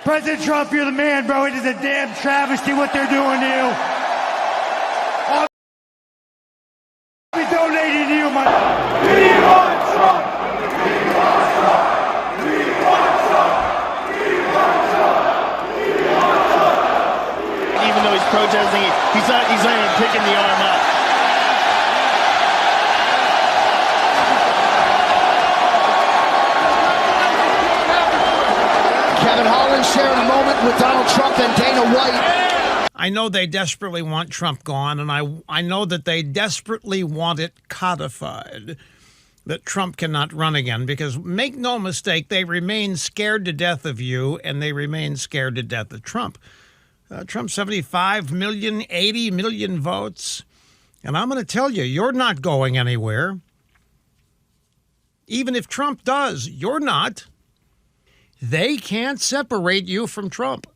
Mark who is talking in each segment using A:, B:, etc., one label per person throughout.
A: President Trump, you're the man, bro. It is a damn travesty what they're doing to you. I'll be donating to you, my... We want Trump! We want Trump! We want Trump! We want Trump! We want Trump!
B: Even though he's protesting, he's not even picking the arm up.
C: Sharing a moment with Donald Trump and Dana White.
D: I know they desperately want Trump gone, and I know that they desperately want it codified that Trump cannot run again, because make no mistake, they remain scared to death of you, and they remain scared to death of Trump. Trump, 75 million, 80 million votes. And I'm going to tell you, you're not going anywhere. Even if Trump does, you're not. They can't separate you from Trump.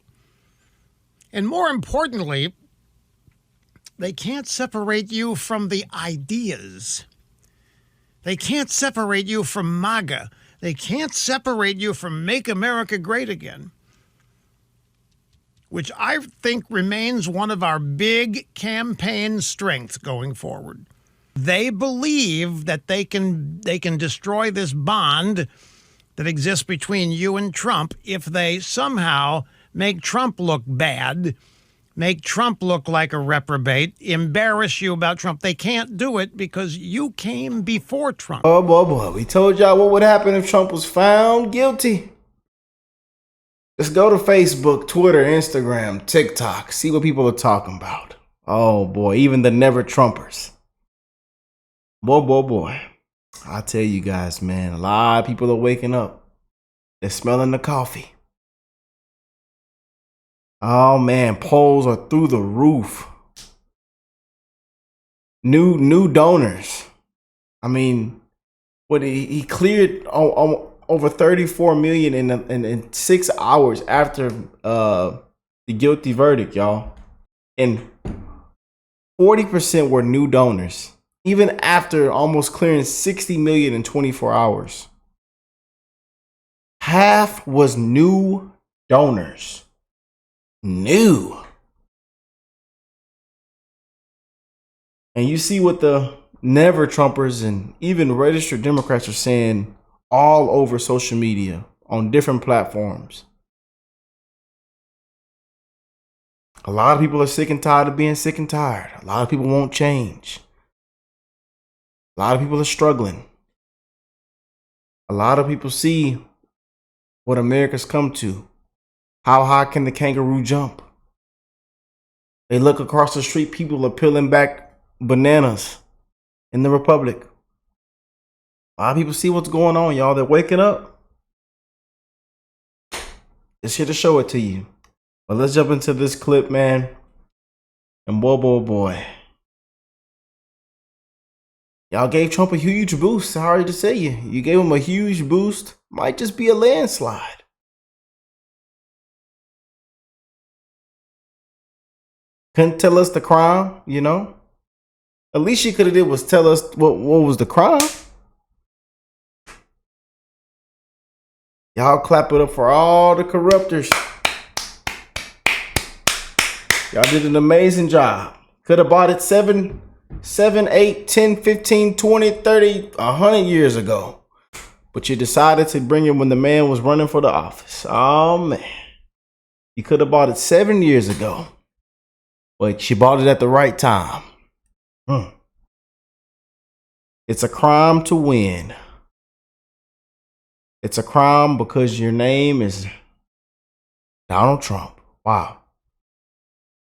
D: And more importantly, they can't separate you from the ideas. They can't separate you from MAGA. They can't separate you from Make America Great Again, which I think remains one of our big campaign strengths going forward. They believe that they can destroy this bond that exists between you and Trump if they somehow make Trump look bad, make Trump look like a reprobate, embarrass you about Trump. They can't do it because you came before Trump.
E: Oh, boy. We told y'all what would happen if Trump was found guilty. Let's go to Facebook, Twitter, Instagram, TikTok. See what people are talking about. Oh, boy. Even the never Trumpers. Boy. I tell you guys, man, a lot of people are waking up. They're smelling the coffee. Oh, man, polls are through the roof. New donors. I mean, what he cleared over 34 million in 6 hours after the guilty verdict, y'all. And 40% were new donors. Even after almost clearing 60 million in 24 hours. Half was new donors. New. And you see what the never Trumpers and even registered Democrats are saying all over social media on different platforms. A lot of people are sick and tired of being sick and tired. A lot of people won't change. A lot of people are struggling. A lot of people see what America's come to. How high can the kangaroo jump? They look across the street, people are peeling back bananas in the Republic. A lot of people see what's going on, y'all. They're waking up. It's here to show it to you. But let's jump into this clip, man. And boy. Y'all gave Trump a huge boost. Sorry to say you gave him a huge boost. Might just be a landslide. Couldn't tell us the crime, you know. At least she could have did was tell us what was the crime. Y'all clap it up for all the corruptors. Y'all did an amazing job. Could have bought it 7, 8, 10, 15, 20, 30, 100 years ago. But you decided to bring it when the man was running for the office. Oh, man. You could have bought it 7 years ago. But you bought it at the right time. It's a crime to win. It's a crime because your name is Donald Trump. Wow.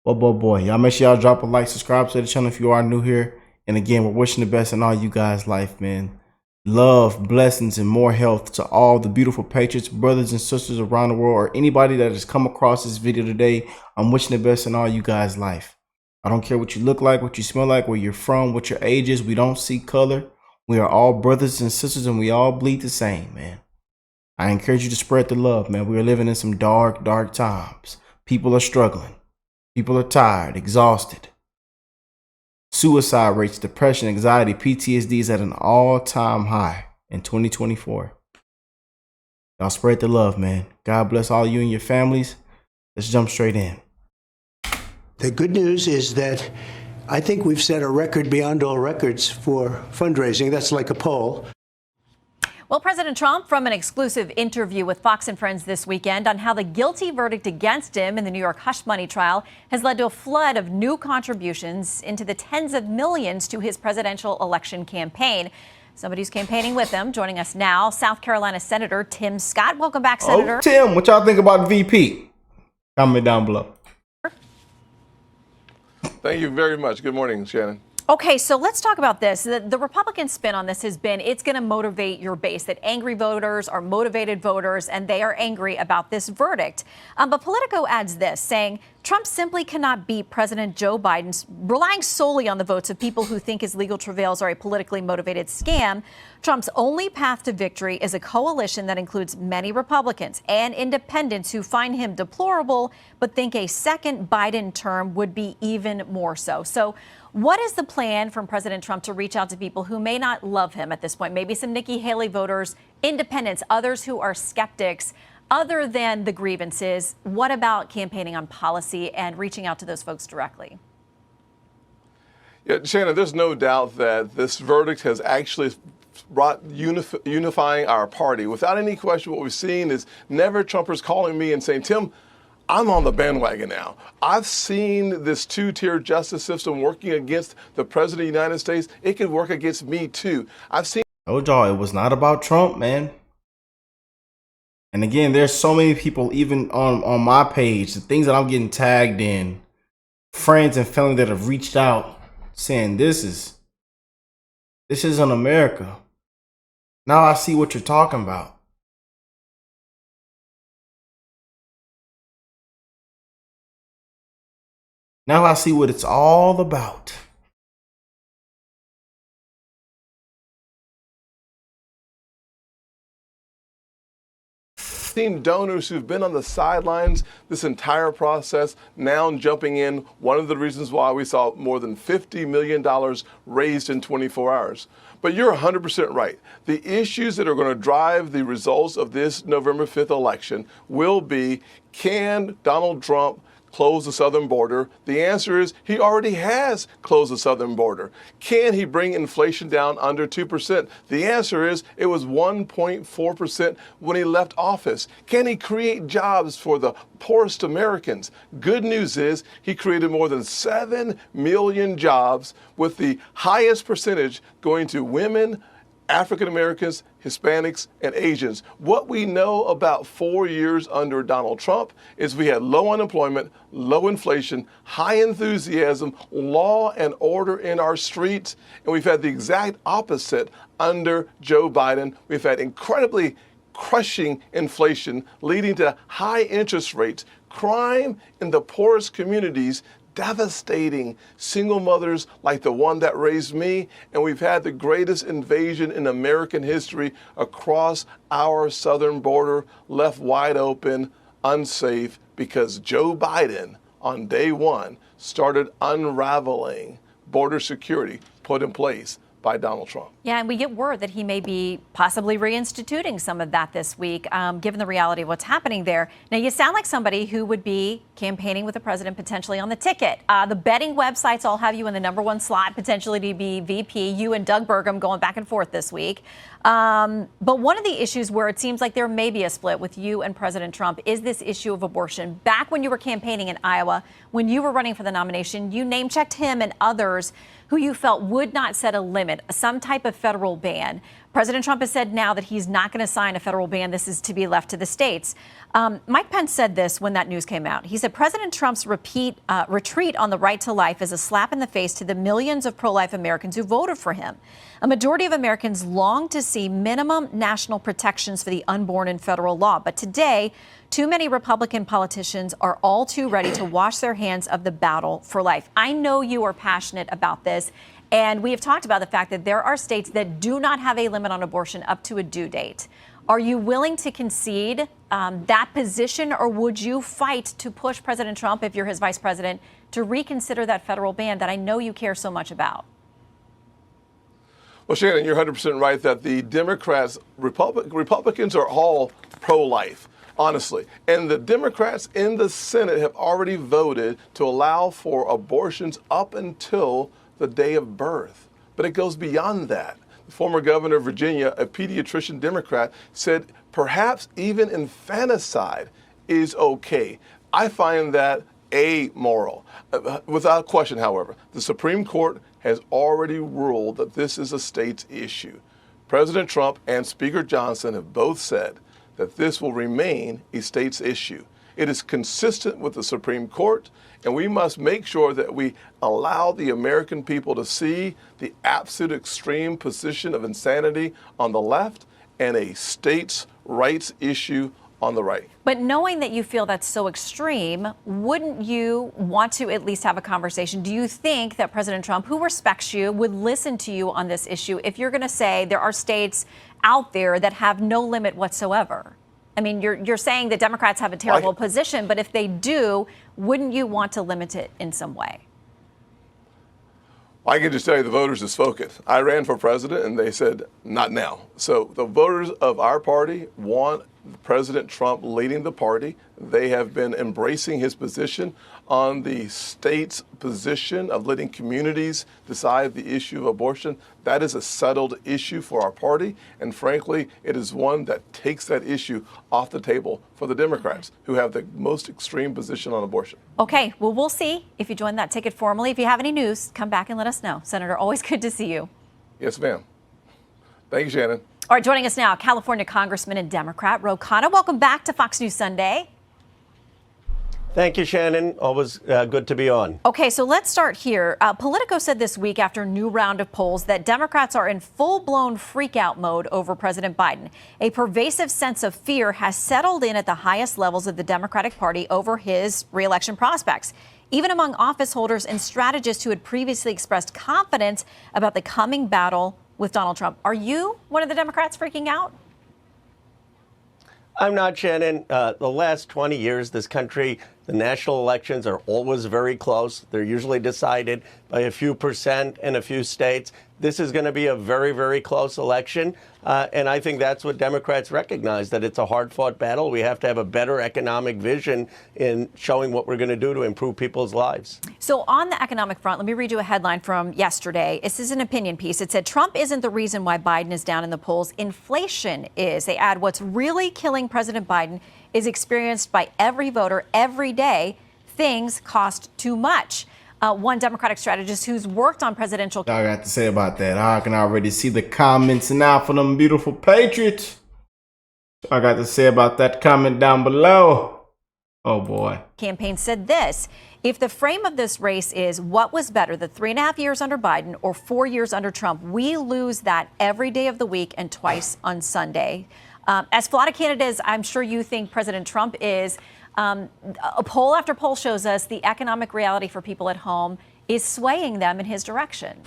E: Boy. Y'all make sure y'all drop a like, subscribe to the channel if you are new here. And again, we're wishing the best in all you guys' life, man. Love, blessings, and more health to all the beautiful patriots, brothers and sisters around the world, or anybody that has come across this video today. I'm wishing the best in all you guys' life. I don't care what you look like, what you smell like, where you're from, what your age is. We don't see color. We are all brothers and sisters, and we all bleed the same, man. I encourage you to spread the love, man. We are living in some dark times. People are struggling. People are tired, exhausted. Suicide rates, depression, anxiety, PTSD is at an all-time high in 2024. Y'all spread the love, man. God bless all you and your families. Let's jump straight in.
F: The good news is that I think we've set a record beyond all records for fundraising. That's like a poll.
G: Well, President Trump from an exclusive interview with Fox and Friends this weekend on how the guilty verdict against him in the New York hush money trial has led to a flood of new contributions into the tens of millions to his presidential election campaign. Somebody who's campaigning with him joining us now, South Carolina Senator Tim Scott. Welcome back, Senator.
E: Oh, Tim, what y'all think about VP? Comment down below.
H: Thank you very much. Good morning, Shannon.
G: Okay, so let's talk about this. The Republican spin on this has been it's going to motivate your base, that angry voters are motivated voters, and they are angry about this verdict. But Politico adds this, saying Trump simply cannot beat President Joe Biden, relying solely on the votes of people who think his legal travails are a politically motivated scam. Trump's only path to victory is a coalition that includes many Republicans and independents who find him deplorable, but think a second Biden term would be even more so. So what is the plan from President Trump to reach out to people who may not love him at this point? Maybe some Nikki Haley voters, independents, others who are skeptics. Other than the grievances, what about campaigning on policy and reaching out to those folks directly?
H: Yeah, Shannon, there's no doubt that this verdict has actually brought unifying our party. Without any question, what we've seen is never Trumpers calling me and saying, Tim, I'm on the bandwagon now. I've seen this two-tier justice system working against the president of the United States. It could work against me, too. I've seen.
E: Oh, y'all, it was not about Trump, man. And again, there's so many people, even on my page, the things that I'm getting tagged in, friends and family that have reached out saying this isn't America. Now I see what you're talking about. Now I see what it's all about.
H: Seen donors who've been on the sidelines this entire process now jumping in. One of the reasons why we saw more than $50 million raised in 24 hours. But you're 100% right. The issues that are going to drive the results of this November 5th election will be, can Donald Trump close the southern border? The answer is he already has closed the southern border. Can he bring inflation down under 2%? The answer is it was 1.4% when he left office. Can he create jobs for the poorest Americans? Good news is he created more than 7 million jobs, with the highest percentage going to women, African Americans, Hispanics, and Asians. What we know about 4 years under Donald Trump is we had low unemployment, low inflation, high enthusiasm, law and order in our streets, and we've had the exact opposite under Joe Biden. We've had incredibly crushing inflation, leading to high interest rates, crime in the poorest communities, devastating single mothers like the one that raised me, and we've had the greatest invasion in American history across our southern border, left wide open, unsafe, because Joe Biden on day one started unraveling border security put in place by Donald Trump.
G: Yeah, and we get word that he may be possibly reinstituting some of that this week, given the reality of what's happening there. Now, you sound like somebody who would be campaigning with the president potentially on the ticket. The betting websites all have you in the #1 slot, potentially to be VP. You and Doug Burgum going back and forth this week. But one of the issues where it seems like there may be a split with you and President Trump is this issue of abortion. Back when you were campaigning in Iowa, when you were running for the nomination, you name-checked him and others who you felt would not set a limit, some type of federal ban. President Trump has said now that he's not going to sign a federal ban. This is to be left to the states. Mike Pence said this when that news came out. He said President Trump's retreat on the right to life is a slap in the face to the millions of pro-life Americans who voted for him. A majority of Americans long to see minimum national protections for the unborn in federal law. But today, too many Republican politicians are all too ready to wash their hands of the battle for life. I know you are passionate about this. And we have talked about the fact that there are states that do not have a limit on abortion up to a due date. Are you willing to concede that position, or would you fight to push President Trump, if you're his vice president, to reconsider that federal ban that I know you care so much about?
H: Well, Shannon, you're 100% right that the Democrats, Republicans are all pro-life, honestly. And the Democrats in the Senate have already voted to allow for abortions up until the day of birth. But it goes beyond that. The former governor of Virginia, a pediatrician Democrat, said perhaps even infanticide is okay. I find that amoral. Without question, however, the Supreme Court has already ruled that this is a state's issue. President Trump and Speaker Johnson have both said that this will remain a state's issue. It is consistent with the Supreme Court, and we must make sure that we allow the American people to see the absolute extreme position of insanity on the left and a states' rights issue on the right.
G: But knowing that you feel that's so extreme, wouldn't you want to at least have a conversation? Do you think that President Trump, who respects you, would listen to you on this issue if you're going to say there are states out there that have no limit whatsoever? I mean, you're saying that Democrats have a terrible position, but if they do, wouldn't you want to limit it in some way?
H: I can just tell you the voters have spoken. I ran for president and they said, not now. So the voters of our party want President Trump leading the party. They have been embracing his position on the state's position of letting communities decide the issue of abortion. That is a settled issue for our party. And frankly, it is one that takes that issue off the table for the Democrats, who have the most extreme position on abortion.
G: Okay, well, we'll see if you join that ticket formally. If you have any news, come back and let us know. Senator, always good to see you.
H: Yes, ma'am. Thank you, Shannon.
G: All right, joining us now, California Congressman and Democrat Ro Khanna. Welcome back to Fox News Sunday.
I: Thank you, Shannon. Always good to be on.
G: Okay, so let's start here. Politico said this week after a new round of polls that Democrats are in full-blown freak-out mode over President Biden. A pervasive sense of fear has settled in at the highest levels of the Democratic Party over his re-election prospects, even among office holders and strategists who had previously expressed confidence about the coming battle with Donald Trump. Are you one of the Democrats freaking out?
I: I'm not, Shannon. The last 20 years, this country, the national elections are always very close. They're usually decided by a few percent in a few states. This is going to be a very, very close election. And I think that's what Democrats recognize, that it's a hard-fought battle. We have to have a better economic vision in showing what we're going to do to improve people's lives.
G: So on the economic front, let me read you a headline from yesterday. This is an opinion piece. It said, Trump isn't the reason why Biden is down in the polls. Inflation is. They add, what's really killing President Biden is experienced by every voter every day. Things cost too much. One Democratic strategist who's worked on presidential...
E: I got to say about that. I can already see the comments now for them beautiful Patriots. I got to say about that comment down below. Oh, boy.
G: Campaign said this. If the frame of this race is what was better, the 3.5 years under Biden or 4 years under Trump, we lose that every day of the week and twice on Sunday. As flawed a candidate as I'm sure you think President Trump is, a poll after poll shows us the economic reality for people at home is swaying them in his direction.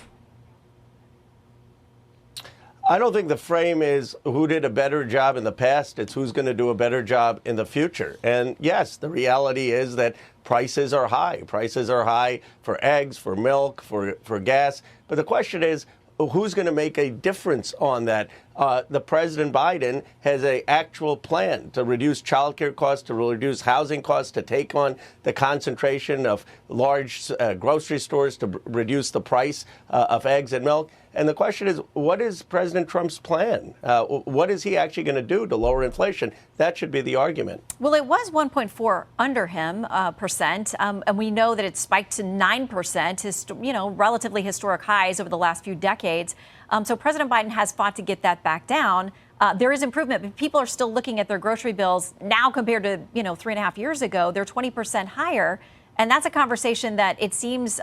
I: I don't think the frame is who did a better job in the past. It's who's going to do a better job in the future. And yes, the reality is that prices are high. Prices are high for eggs, for milk, for gas. But the question is, who's going to make a difference on that? The President Biden has an actual plan to reduce child care costs, to reduce housing costs, to take on the concentration of large grocery stores, to reduce the price of eggs and milk. And the question is, what is President Trump's plan? What is he actually going to do to lower inflation? That should be the argument.
G: Well, it was 1.4 under him percent, and we know that it spiked to 9%, relatively historic highs over the last few decades. So President Biden has fought to get that back down. There is improvement, but people are still looking at their grocery bills now compared to 3.5 years ago. They're 20% higher. And that's a conversation that it seems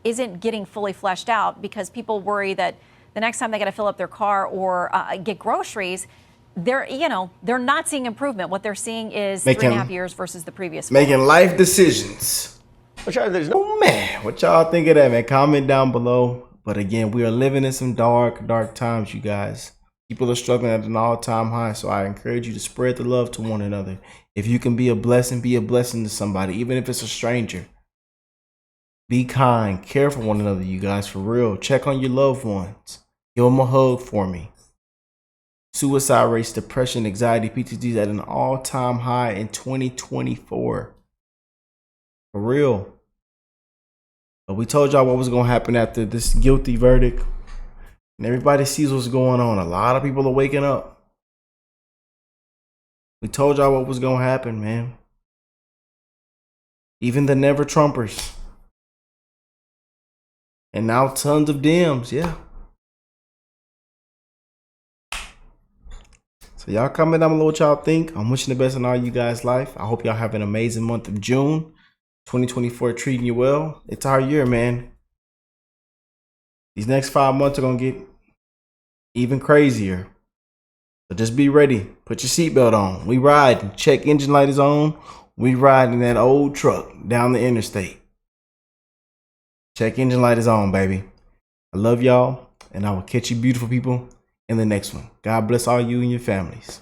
G: isn't getting fully fleshed out because people worry that the next time they got to fill up their car or get groceries, they're not seeing improvement. What they're seeing is 3.5 years versus the previous.
E: Making life decisions. Oh, man, what y'all think of that, man? Comment down below. But again, we are living in some dark, dark times, you guys. People are struggling at an all-time high, so I encourage you to spread the love to one another. If you can be a blessing to somebody, even if it's a stranger. Be kind, care for one another, you guys, for real. Check on your loved ones. Give them a hug for me. Suicide rates, depression, anxiety, PTSD is at an all-time high in 2024. For real. But we told y'all what was going to happen after this guilty verdict. And everybody sees what's going on. A lot of people are waking up. We told y'all what was going to happen, man. Even the never Trumpers. And now tons of Dems, yeah. So y'all comment down below what y'all think. I'm wishing the best in all you guys' life. I hope y'all have an amazing month of June. 2024 treating you well. It's our year, man. These next 5 months are going to get even crazier. So just be ready. Put your seatbelt on. We riding. Check engine light is on. We riding that old truck down the interstate. Check engine light is on, baby. I love y'all, and I will catch you beautiful people in the next one. God bless all you and your families.